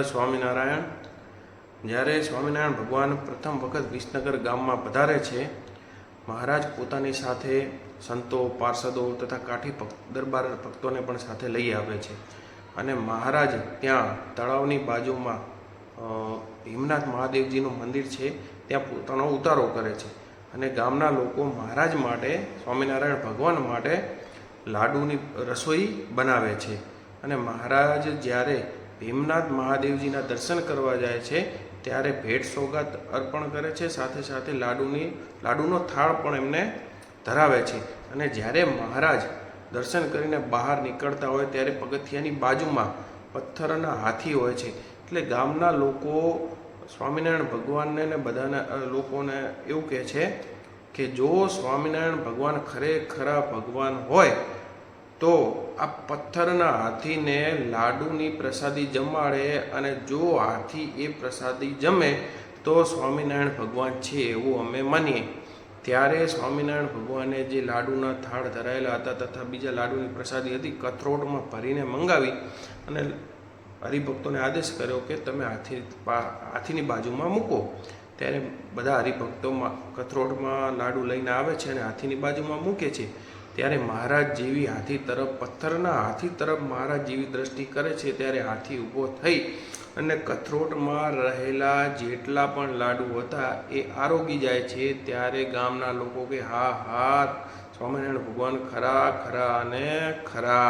સ્વામિનારાયણ. જ્યારે સ્વામિનારાયણ ભગવાન પ્રથમ વખત વિસનગર ગામમાં પધારે છે, મહારાજ પોતાની સાથે સંતો, પાર્ષદો તથા કાઠી દરબાર ભક્તોને પણ સાથે લઈ આવે છે અને મહારાજ ત્યાં તળાવની બાજુમાં ભીમનાથ મહાદેવજીનું મંદિર છે, ત્યાં પોતાનો ઉતારો કરે છે અને ગામના લોકો મહારાજ માટે, સ્વામિનારાયણ ભગવાન માટે લાડુની રસોઈ બનાવે છે. અને મહારાજ જ્યારે ભીમનાથ મહાદેવજીના દર્શન કરવા જાય છે ત્યારે ભેટ સોગાત અર્પણ કરે છે, સાથે સાથે લાડુનો થાળ પણ એમને ધરાવે છે. અને જ્યારે મહારાજ દર્શન કરીને બહાર નીકળતા હોય ત્યારે પગથિયાની બાજુમાં પથ્થરના હાથી હોય છે. એટલે ગામના લોકો સ્વામિનારાયણ ભગવાનને ને બધાને લોકોને એવું કહે છે કે જો સ્વામિનારાયણ ભગવાન ખરેખરા ભગવાન હોય તો આ પથ્થરના હાથીને લાડુની પ્રસાદી જમાડે, અને જો હાથી એ પ્રસાદી જમે તો સ્વામિનારાયણ ભગવાન છે એવું અમે માનીએ. ત્યારે સ્વામિનારાયણ ભગવાને જે લાડુના થાળ ધરાયેલા હતા તથા બીજા લાડુની પ્રસાદી હતી, કથરોટમાં ભરીને મંગાવી અને હરિભક્તોને આદેશ કર્યો કે તમે હાથીની બાજુમાં મૂકો. ત્યારે બધા હરિભક્તોમાં કથરોટમાં લાડુ લઈને આવે છે અને હાથીની બાજુમાં મૂકે છે. ત્યારે મહારાજ જેવી હાથી તરફ, પથ્થરના હાથી તરફ મહારાજ જેવી દ્રષ્ટિ કરે છે ત્યારે હાથી ઊભો થઈ અને કથરોટમાં રહેલા જેટલા પણ લાડુ હતા એ આરોગી જાય છે. ત્યારે ગામના લોકો કે હા હા, સ્વામિનારાયણ ભગવાન ખરા અને ખરા.